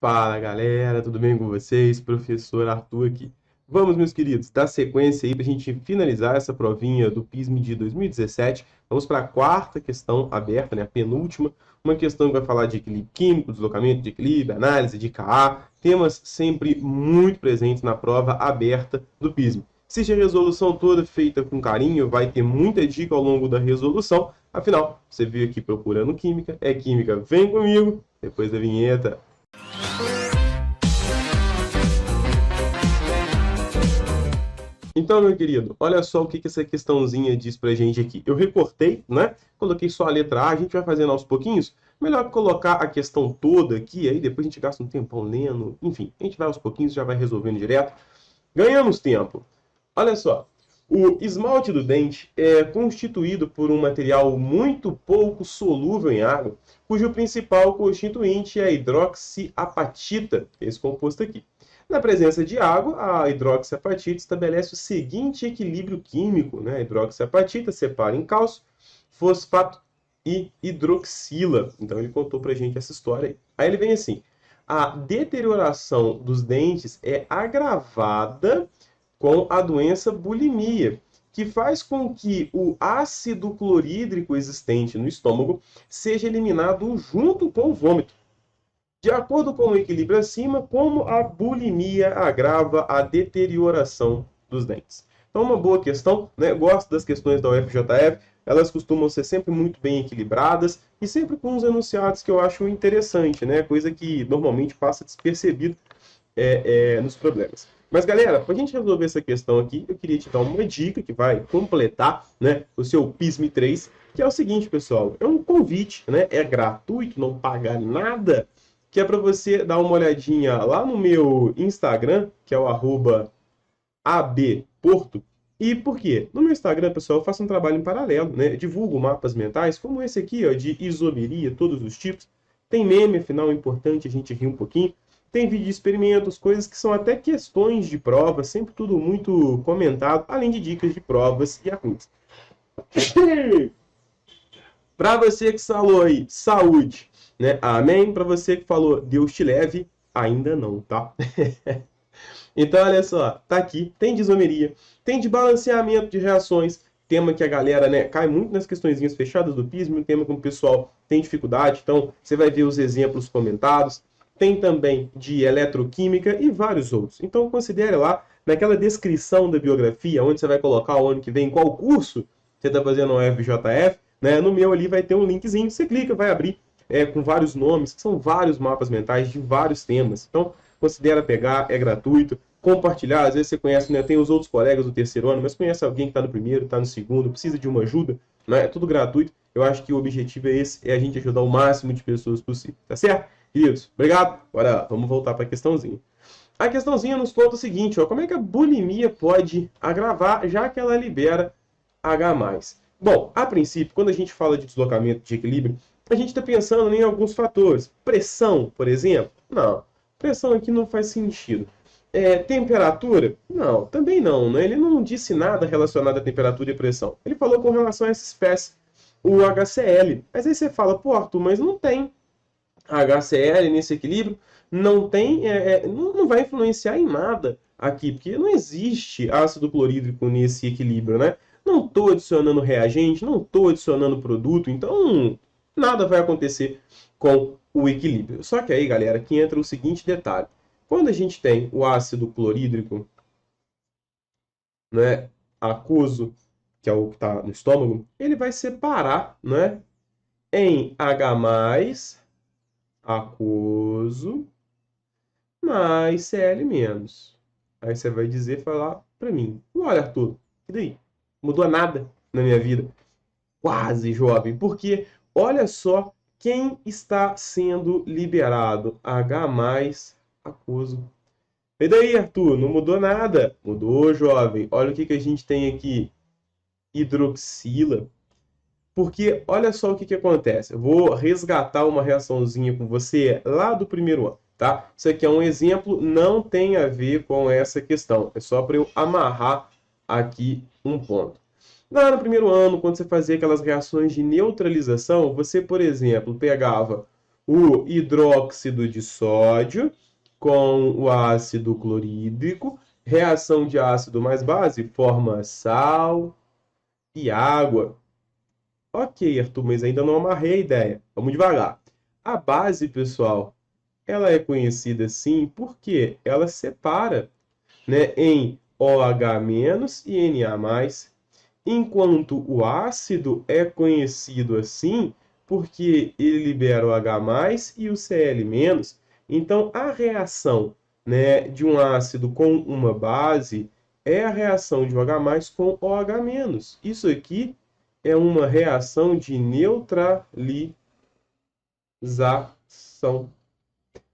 Fala galera, tudo bem com vocês? Professor Arthur aqui. Vamos, meus queridos, dar sequência aí para a gente finalizar essa provinha do PISM de 2017. Vamos para a quarta questão aberta, né? A penúltima. Uma questão que vai falar de equilíbrio químico, deslocamento de equilíbrio, análise de Ka, temas sempre muito presentes na prova aberta do PISM. Assiste a resolução toda feita com carinho, vai ter muita dica ao longo da resolução. Afinal, você veio aqui procurando química, é química, vem comigo, depois da vinheta. Então, meu querido, olha só o que essa questãozinha diz pra gente aqui. Eu recortei, né? Coloquei só a letra A, a gente vai fazendo aos pouquinhos. Melhor colocar a questão toda aqui, aí depois a gente gasta um tempão lendo. Enfim, a gente vai aos pouquinhos, já vai resolvendo direto. Ganhamos tempo. Olha só, o esmalte do dente é constituído por um material muito pouco solúvel em água, cujo principal constituinte é a hidroxiapatita, esse composto aqui. Na presença de água, a hidroxiapatita estabelece o seguinte equilíbrio químico, né? A hidroxiapatita separa em cálcio, fosfato e hidroxila. Então ele contou pra gente essa história aí. Aí ele vem assim: a deterioração dos dentes é agravada com a doença bulimia, que faz com que o ácido clorídrico existente no estômago seja eliminado junto com o vômito. De acordo com o equilíbrio acima, como a bulimia agrava a deterioração dos dentes. Então, uma boa questão, né? Gosto das questões da UFJF, elas costumam ser sempre muito bem equilibradas e sempre com uns enunciados que eu acho interessante, né? Coisa que normalmente passa despercebido nos problemas. Mas, galera, para a gente resolver essa questão aqui, eu queria te dar uma dica que vai completar, né, o seu PISM 3, que é o seguinte, pessoal, é um convite, né, é gratuito, não paga nada, que é para você dar uma olhadinha lá no meu Instagram, que é o @abporto. E por quê? No meu Instagram, pessoal, eu faço um trabalho em paralelo, né? Eu divulgo mapas mentais, como esse aqui, ó, de isomeria, todos os tipos. Tem meme, afinal, é importante a gente rir um pouquinho. Tem vídeo de experimentos, coisas que são até questões de prova, sempre tudo muito comentado, além de dicas de provas e afins. Para você que falou aí, saúde, né? Amém. Para você que falou, Deus te leve, ainda não, tá? Então, olha só, tá aqui, tem de isomeria, tem de balanceamento de reações, tema que a galera, né, cai muito nas questõezinhas fechadas do PISM, um tema que o pessoal tem dificuldade, então você vai ver os exemplos comentados. Tem também de eletroquímica e vários outros. Então, considere lá, naquela descrição da biografia, onde você vai colocar o ano que vem, qual curso você está fazendo no FJF, né, no meu ali vai ter um linkzinho, você clica, vai abrir com vários nomes, que são vários mapas mentais de vários temas. Então, considera pegar, é gratuito. Compartilhar, às vezes você conhece, né, tem os outros colegas do terceiro ano, mas conhece alguém que está no primeiro, está no segundo, precisa de uma ajuda, né? É tudo gratuito. Eu acho que o objetivo é esse, é a gente ajudar o máximo de pessoas possível, tá certo? Queridos, obrigado. Agora vamos voltar para a questãozinha. A questãozinha nos conta o seguinte, ó, como é que a bulimia pode agravar, já que ela libera H+. Bom, a princípio, quando a gente fala de deslocamento de equilíbrio, a gente está pensando em alguns fatores. Pressão, por exemplo? Não. Pressão aqui não faz sentido. Temperatura? Não, também não, né? Ele não disse nada relacionado à temperatura e pressão. Ele falou com relação a essa espécie, o HCl. Mas aí você fala, pô, Arthur, mas não tem HCl nesse equilíbrio, não tem, não vai influenciar em nada aqui, porque não existe ácido clorídrico nesse equilíbrio, né? Não estou adicionando reagente, não estou adicionando produto, então nada vai acontecer com o equilíbrio. Só que aí, galera, que entra o seguinte detalhe. Quando a gente tem o ácido clorídrico, né, aquoso, que é o que está no estômago, ele vai separar, né, em H+, aquoso, mais Cl-. Aí você vai dizer, falar para mim, olha, Arthur, e daí? Mudou nada na minha vida. Quase, jovem, porque olha só quem está sendo liberado. H+, aquoso. E daí, Arthur? Não mudou nada. Mudou, jovem. Olha o que a gente tem aqui. Hidroxila. Porque olha só o que acontece. Eu vou resgatar uma reaçãozinha com você lá do primeiro ano, tá? Isso aqui é um exemplo, não tem a ver com essa questão. É só para eu amarrar aqui um ponto. Lá no primeiro ano, quando você fazia aquelas reações de neutralização, você, por exemplo, pegava o hidróxido de sódio com o ácido clorídrico. Reação de ácido mais base forma sal e água. Ok, Arthur, mas ainda não amarrei a ideia. Vamos devagar. A base, pessoal, ela é conhecida assim porque ela separa, né, em OH- e Na+, enquanto o ácido é conhecido assim porque ele libera o H+ e o Cl-. Então, a reação, né, de um ácido com uma base é a reação de OH+ com OH-. Isso aqui é uma reação de neutralização.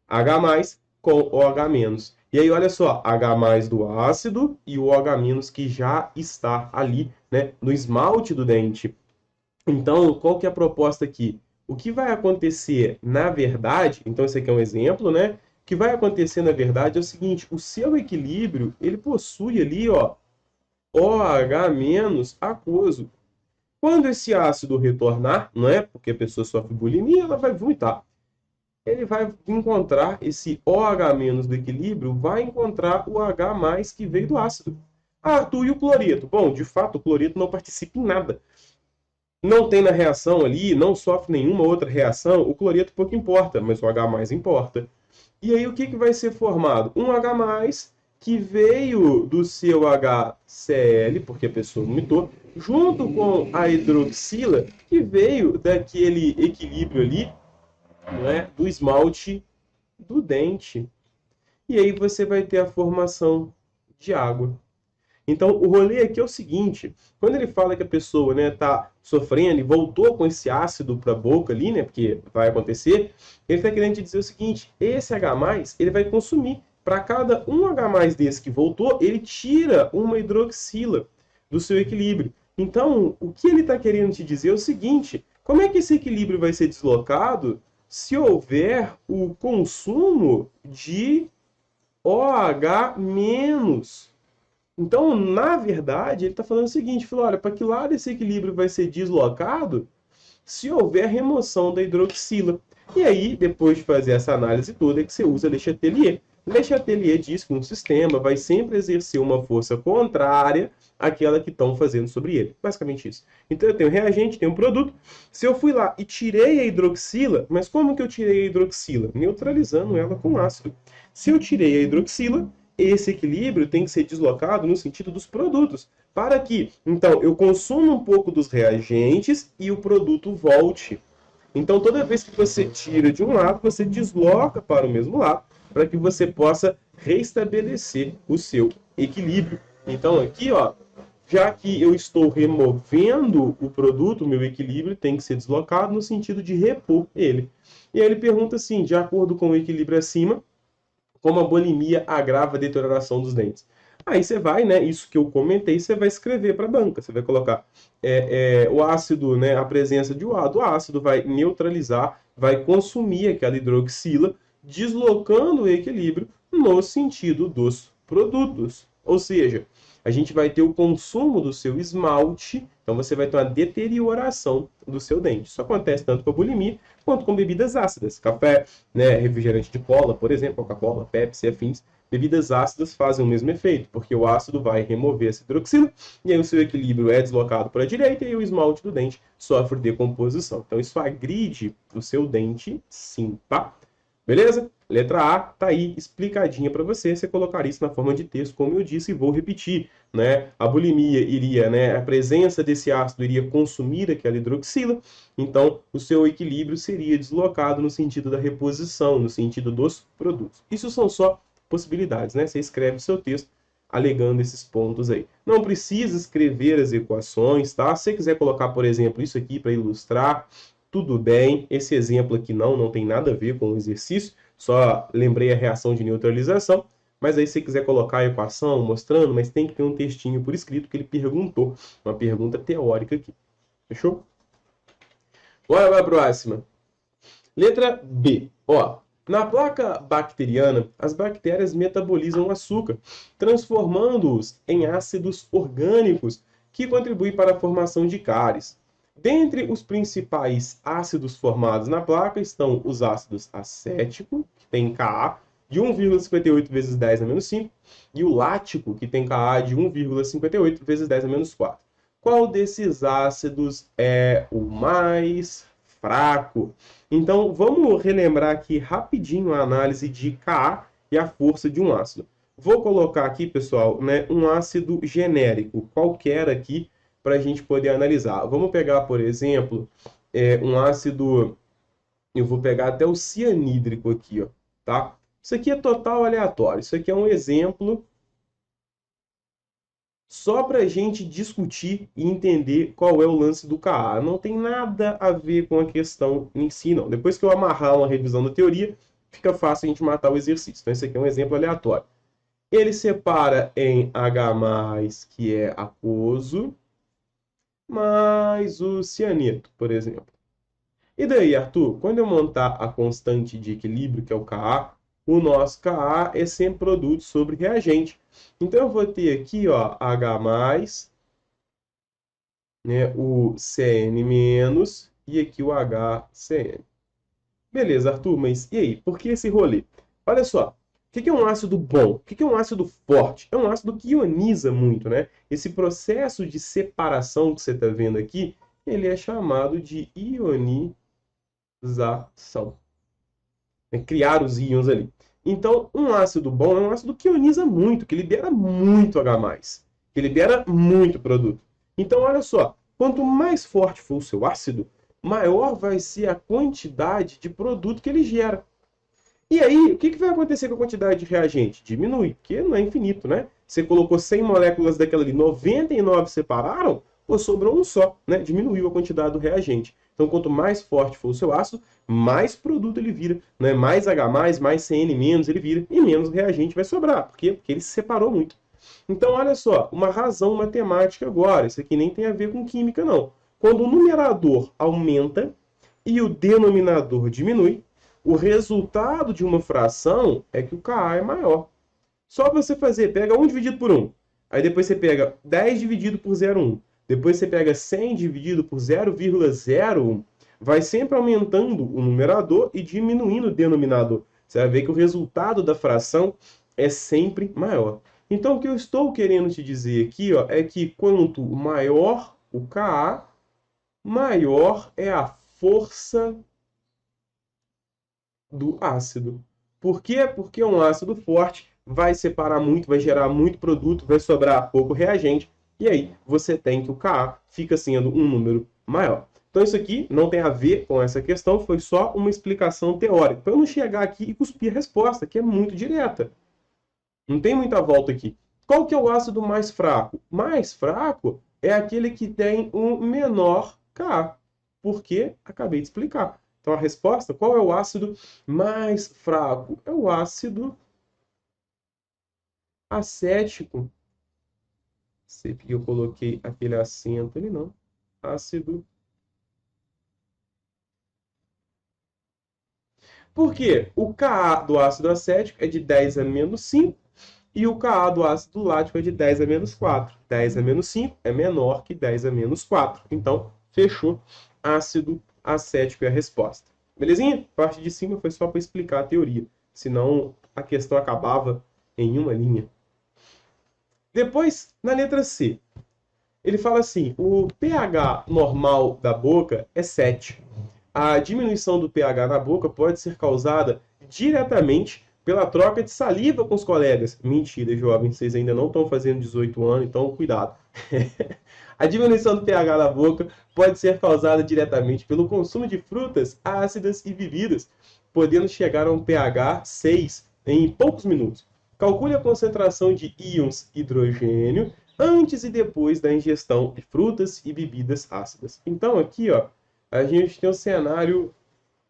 H+ com OH-. E aí, olha só, H+ do ácido e o OH- que já está ali, né, no esmalte do dente. Então, qual que é a proposta aqui? O que vai acontecer, na verdade, então esse aqui é um exemplo, né? O que vai acontecer, na verdade, é o seguinte, o seu equilíbrio, ele possui ali, ó, OH- aquoso. Quando esse ácido retornar, não é? Porque a pessoa sofre bulimia, ela vai vomitar. Ele vai encontrar esse OH- do equilíbrio, vai encontrar o H+ que veio do ácido. Ah, Arthur, e o cloreto? Bom, de fato, o cloreto não participa em nada. Não tem na reação ali, não sofre nenhuma outra reação, o cloreto pouco importa, mas o H+ importa. E aí o que, que vai ser formado? Um H+ que veio do seu HCl, porque a pessoa vomitou, junto com a hidroxila, que veio daquele equilíbrio ali, não é, do esmalte do dente. E aí você vai ter a formação de água. Então, o rolê aqui é o seguinte, quando ele fala que a pessoa, né, tá sofrendo e voltou com esse ácido para a boca ali, né, porque vai acontecer, ele está querendo te dizer o seguinte, esse H+, ele vai consumir. Para cada um H+ desse que voltou, ele tira uma hidroxila do seu equilíbrio. Então, o que ele está querendo te dizer é o seguinte, como é que esse equilíbrio vai ser deslocado se houver o consumo de OH-? Então, na verdade, ele está falando o seguinte, falou, olha, para que lado esse equilíbrio vai ser deslocado se houver remoção da hidroxila? E aí, depois de fazer essa análise toda, é que você usa Le Chatelier. Le Chatelier diz que um sistema vai sempre exercer uma força contrária àquela que estão fazendo sobre ele. Basicamente isso. Então, eu tenho reagente, tenho um produto. Se eu fui lá e tirei a hidroxila, mas como que eu tirei a hidroxila? Neutralizando ela com ácido. Se eu tirei a hidroxila, esse equilíbrio tem que ser deslocado no sentido dos produtos. Para que, então, eu consuma um pouco dos reagentes e o produto volte. Então, toda vez que você tira de um lado, você desloca para o mesmo lado, para que você possa restabelecer o seu equilíbrio. Então, aqui, ó, já que eu estou removendo o produto, o meu equilíbrio tem que ser deslocado no sentido de repor ele. E aí ele pergunta assim, de acordo com o equilíbrio acima, como a bulimia agrava a deterioração dos dentes. Aí você vai, né, isso que eu comentei, você vai escrever para a banca. Você vai colocar o ácido, né, a presença do ácido vai neutralizar, vai consumir aquela hidroxila, deslocando o equilíbrio no sentido dos produtos. Ou seja, a gente vai ter o consumo do seu esmalte, então você vai ter uma deterioração do seu dente. Isso acontece tanto com a bulimia quanto com bebidas ácidas. Café, né, refrigerante de cola, por exemplo, Coca-Cola, Pepsi e afins. Bebidas ácidas fazem o mesmo efeito, porque o ácido vai remover essa hidroxila e aí o seu equilíbrio é deslocado para a direita e o esmalte do dente sofre decomposição. Então isso agride o seu dente, sim, tá? Beleza? Letra A tá aí explicadinha para você. Você colocar isso na forma de texto, como eu disse, e vou repetir, né? A bulimia iria, né? A presença desse ácido iria consumir aquela hidroxila, então o seu equilíbrio seria deslocado no sentido da reposição, no sentido dos produtos. Isso são só possibilidades, né? Você escreve o seu texto alegando esses pontos aí. Não precisa escrever as equações, tá? Se você quiser colocar, por exemplo, isso aqui para ilustrar, tudo bem. Esse exemplo aqui não tem nada a ver com o exercício, só lembrei a reação de neutralização. Mas aí se você quiser colocar a equação mostrando, mas tem que ter um textinho por escrito que ele perguntou, uma pergunta teórica aqui. Fechou? Bora para a próxima. Letra B. Ó, na placa bacteriana, as bactérias metabolizam o açúcar, transformando-os em ácidos orgânicos que contribuem para a formação de cáries. Dentre os principais ácidos formados na placa estão os ácidos acético, que tem Ka de 1,58 vezes 10 a menos 5, e o lático, que tem Ka de 1,58 vezes 10 a menos 4. Qual desses ácidos é o mais fraco? Então, vamos relembrar aqui rapidinho a análise de Ka e a força de um ácido. Vou colocar aqui, pessoal, né, um ácido genérico, qualquer aqui, para a gente poder analisar. Vamos pegar, por exemplo, um ácido, eu vou pegar até o cianídrico aqui, ó, tá? Isso aqui é total aleatório, isso aqui é um exemplo só para a gente discutir e entender qual é o lance do Ka. Não tem nada a ver com a questão em si, não. Depois que eu amarrar uma revisão da teoria, fica fácil a gente matar o exercício. Então, esse aqui é um exemplo aleatório. Ele separa em H+, que é aquoso, mais o cianeto, por exemplo. E daí, Arthur, quando eu montar a constante de equilíbrio, que é o Ka, o nosso Ka é sempre produto sobre reagente. Então, eu vou ter aqui, ó, H+, né, o Cn- e aqui o HCl. Beleza, Arthur, mas e aí? Por que esse rolê? Olha só, o que é um ácido bom? O que é um ácido forte? É um ácido que ioniza muito, né? Esse processo de separação que você está vendo aqui, ele é chamado de ionização. É criar os íons ali. Então, um ácido bom é um ácido que ioniza muito, que libera muito H+, que libera muito produto. Então, olha só, quanto mais forte for o seu ácido, maior vai ser a quantidade de produto que ele gera. E aí, o que vai acontecer com a quantidade de reagente? Diminui, porque não é infinito, né? Você colocou 100 moléculas daquela ali, 99 separaram, ou sobrou um só, né? Diminuiu a quantidade do reagente. Então, quanto mais forte for o seu ácido, mais produto ele vira, né? Mais H+, mais Cn- ele vira, e menos reagente vai sobrar. Por quê? Porque ele se separou muito. Então, olha só, uma razão matemática agora. Isso aqui nem tem a ver com química, não. Quando o numerador aumenta e o denominador diminui, o resultado de uma fração é que o Ka é maior. Só você fazer, pega 1 dividido por 1. Aí depois você pega 10 dividido por 0,1. Depois você pega 100 dividido por 0,01. Vai sempre aumentando o numerador e diminuindo o denominador. Você vai ver que o resultado da fração é sempre maior. Então, o que eu estou querendo te dizer aqui, ó, é que quanto maior o Ka, maior é a força do ácido. Por quê? Porque um ácido forte vai separar muito, vai gerar muito produto, vai sobrar pouco reagente, e aí você tem que o Ka fica sendo um número maior. Então isso aqui não tem a ver com essa questão, foi só uma explicação teórica, para eu não chegar aqui e cuspir a resposta, que é muito direta. Não tem muita volta aqui. Qual que é o ácido mais fraco? Mais fraco é aquele que tem um menor Ka. Por quê? Acabei de explicar. Então a resposta, qual é o ácido mais fraco? É o ácido acético. Sei que eu coloquei aquele acento ali, não. Ácido. Por quê? O Ka do ácido acético é de 10 a menos 5 e o Ka do ácido lático é de 10 a menos 4. 10 a menos 5 é menor que 10 a menos 4. Então, fechou. Ácido acético é a resposta. Belezinha? A parte de cima foi só para explicar a teoria. Senão, a questão acabava em uma linha. Depois, na letra C, ele fala assim, o pH normal da boca é 7. A diminuição do pH na boca pode ser causada diretamente pela troca de saliva com os colegas. Mentira, jovens, vocês ainda não estão fazendo 18 anos, então cuidado. A diminuição do pH na boca pode ser causada diretamente pelo consumo de frutas ácidas e bebidas, podendo chegar a um pH 6 em poucos minutos. Calcule a concentração de íons hidrogênio antes e depois da ingestão de frutas e bebidas ácidas. Então aqui, ó, a gente tem um cenário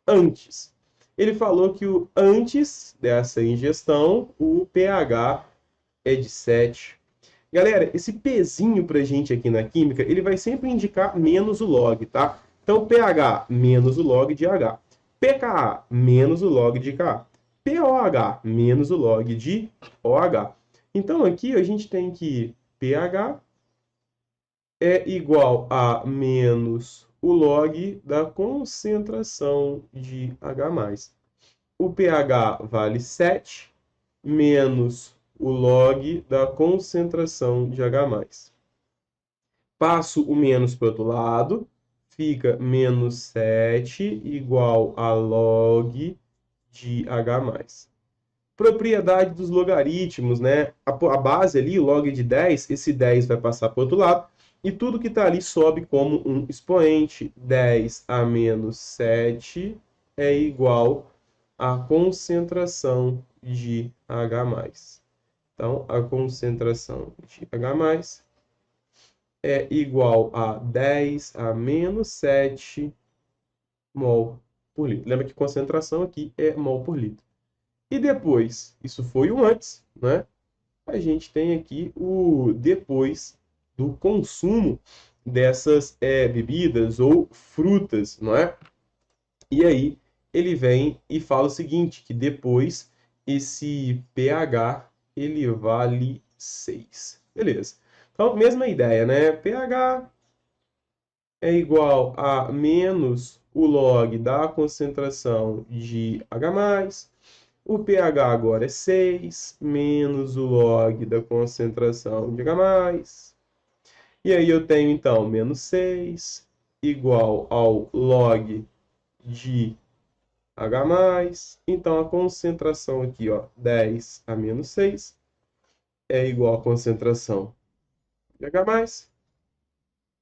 antes. Ele falou que antes dessa ingestão, o pH é de 7. Galera, esse pezinho pra gente aqui na química, ele vai sempre indicar menos o log, tá? Então, pH menos o log de H. pKa menos o log de Ka. pOH menos o log de OH. Então, aqui a gente tem que pH é igual a menos o log da concentração de H+. O pH vale 7 menos o log da concentração de H+. Passo o menos para o outro lado, fica menos 7 igual a log de H+. Propriedade dos logaritmos, né? A base ali, log de 10, esse 10 vai passar para o outro lado, e tudo que está ali sobe como um expoente. 10 a menos 7 é igual à concentração de H+. Então, a concentração de H+ é igual a 10 a menos 7 mol por litro. Lembra que concentração aqui é mol por litro. E depois, isso foi o antes, né? A gente tem aqui o depois do consumo dessas bebidas ou frutas, não é? E aí ele vem e fala o seguinte, que depois esse pH ele vale 6. Beleza. Então, mesma ideia, né? pH é igual a menos o log da concentração de H+. O pH agora é 6, menos o log da concentração de H+. E aí eu tenho, então, menos 6 igual ao log de H+. Então, a concentração aqui, ó, 10 a menos 6 é igual à concentração de H+.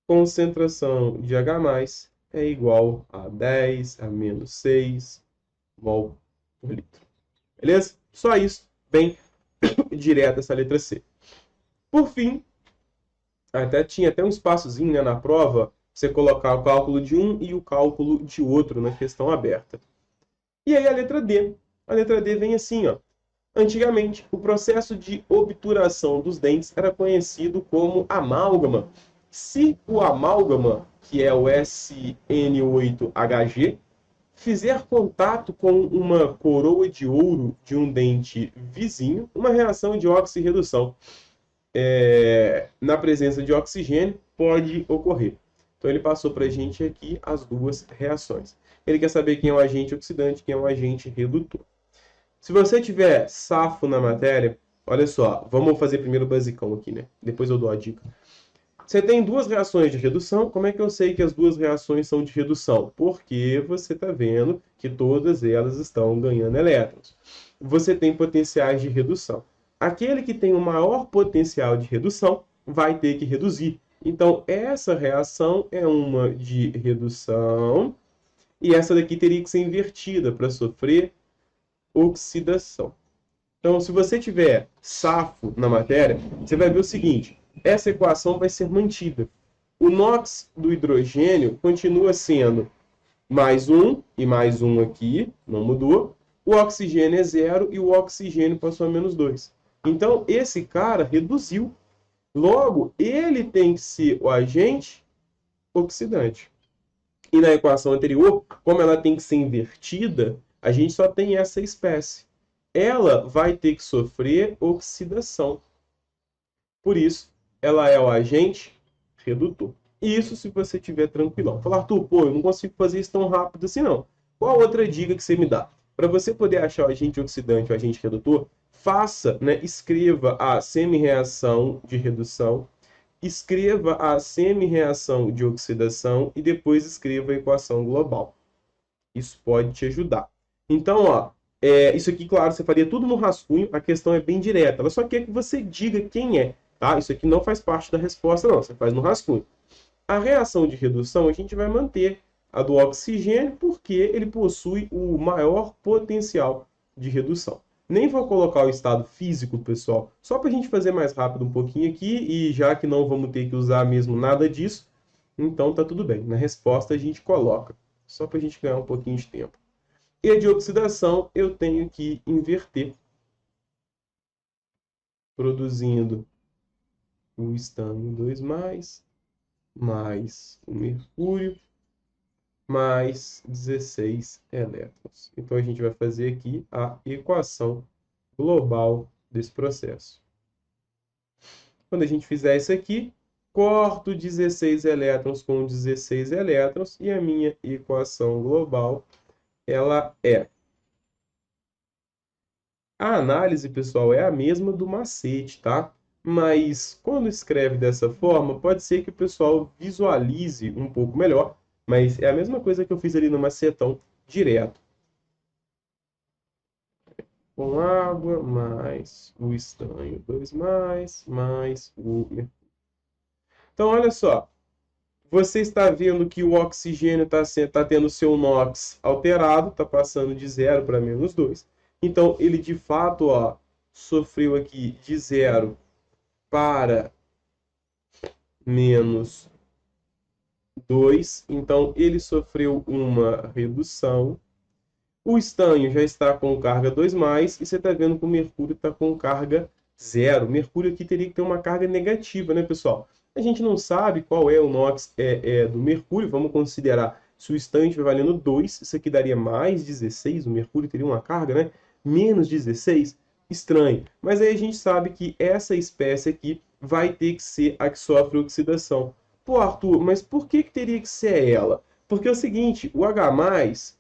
Concentração de H+ é igual a 10 a menos 6 mol por litro. Beleza? Só isso, bem direto essa letra C. Por fim, tinha até um espaçozinho, né, na prova, você colocar o cálculo de um e o cálculo de outro na questão aberta. E aí a letra D. A letra D vem assim, ó. Antigamente, o processo de obturação dos dentes era conhecido como amálgama. Se o amálgama, que é o SN8HG, fizer contato com uma coroa de ouro de um dente vizinho, uma reação de oxirredução na presença de oxigênio pode ocorrer. Então ele passou para a gente aqui as duas reações. Ele quer saber quem é o agente oxidante e quem é o agente redutor. Se você tiver safo na matéria, olha só, vamos fazer primeiro o basicão aqui, né? Depois eu dou a dica. Você tem duas reações de redução. Como é que eu sei que as duas reações são de redução? Porque você está vendo que todas elas estão ganhando elétrons. Você tem potenciais de redução. Aquele que tem o maior potencial de redução vai ter que reduzir. Então, essa reação é uma de redução e essa daqui teria que ser invertida para sofrer oxidação. Então, se você tiver safo na matéria, você vai ver o seguinte, essa equação vai ser mantida. O NOx do hidrogênio continua sendo mais um e mais um aqui, não mudou. O oxigênio é 0 e o oxigênio passou a menos 2. Então, esse cara reduziu. Logo, ele tem que ser o agente oxidante. E na equação anterior, como ela tem que ser invertida, a gente só tem essa espécie. Ela vai ter que sofrer oxidação. Por isso, ela é o agente redutor. Isso se você estiver tranquilão. Falar, Arthur, pô, eu não consigo fazer isso tão rápido assim, não. Qual outra dica que você me dá? Para você poder achar o agente oxidante ou o agente redutor, faça, né, escreva a semi-reação de redução, escreva a semi-reação de oxidação e depois escreva a equação global. Isso pode te ajudar. Então, ó, isso aqui, claro, você faria tudo no rascunho, a questão é bem direta. Ela só quer que você diga quem é, tá? Isso aqui não faz parte da resposta, não. Você faz no rascunho. A reação de redução, a gente vai manter a do oxigênio, porque ele possui o maior potencial de redução. Nem vou colocar o estado físico, pessoal, só para a gente fazer mais rápido um pouquinho aqui, e já que não vamos ter que usar mesmo nada disso, então tá tudo bem. Na resposta a gente coloca, só para a gente ganhar um pouquinho de tempo. E a de oxidação eu tenho que inverter, produzindo o estânio 2+, mais o mercúrio, mais 16 elétrons. Então, a gente vai fazer aqui a equação global desse processo. Quando a gente fizer isso aqui, corto 16 elétrons com 16 elétrons e a minha equação global, ela é... A análise, pessoal, é a mesma do macete, tá? Mas quando escreve dessa forma, pode ser que o pessoal visualize um pouco melhor, mas é a mesma coisa que eu fiz ali no macetão direto. Com água, mais o estanho 2+, mais o mercúrio. Então, olha só. Você está vendo que o oxigênio está tendo seu NOx alterado, está passando de 0 para -2. Então, ele de fato, ó, sofreu aqui de 0 para -2. Então, ele sofreu uma redução. O estanho já está com carga 2+, e você está vendo que o mercúrio está com carga 0. O mercúrio aqui teria que ter uma carga negativa, né, pessoal? A gente não sabe qual é o NOx do mercúrio. Vamos considerar, se o estanho estiver valendo 2, isso aqui daria mais 16, o mercúrio teria uma carga, né? Menos 16, estranho. Mas aí a gente sabe que essa espécie aqui vai ter que ser a que sofre oxidação. Pô, Arthur, mas por que teria que ser ela? Porque é o seguinte, o H+,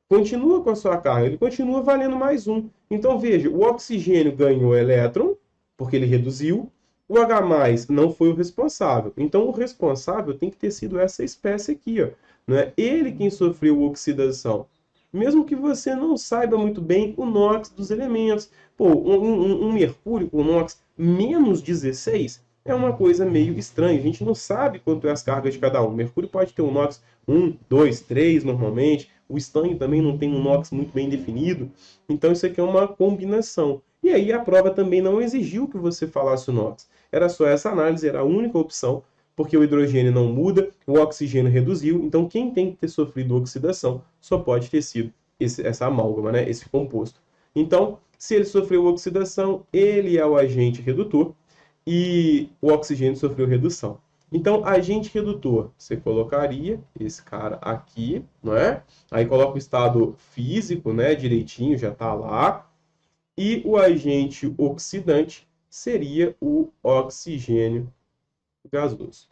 continua com a sua carga, ele continua valendo mais 1. Então, veja, o oxigênio ganhou elétron, porque ele reduziu, o H+ não foi o responsável. Então, o responsável tem que ter sido essa espécie aqui, ó. Não é ele quem sofreu oxidação. Mesmo que você não saiba muito bem o NOx dos elementos. Pô, um mercúrio com NOx -16 é uma coisa meio estranha. A gente não sabe quanto é as cargas de cada um. O mercúrio pode ter um NOx 1, 2, 3 normalmente. O estanho também não tem um NOx muito bem definido. Então isso aqui é uma combinação. E aí a prova também não exigiu que você falasse o NOx. Era só essa análise, era a única opção, porque o hidrogênio não muda, o oxigênio reduziu. Então quem tem que ter sofrido oxidação só pode ter sido essa amálgama, né? Esse composto. Então, se ele sofreu oxidação, ele é o agente redutor e o oxigênio sofreu redução. Então, agente redutor, você colocaria esse cara aqui, não é? Aí coloca o estado físico, né? Direitinho, já está lá. E o agente oxidante seria o oxigênio gasoso.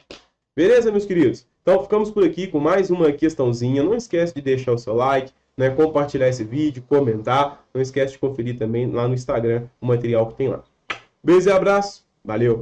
Beleza, meus queridos? Então, ficamos por aqui com mais uma questãozinha. Não esquece de deixar o seu like, né? Compartilhar esse vídeo, comentar. Não esquece de conferir também lá no Instagram o material que tem lá. Beijo e abraço. Valeu!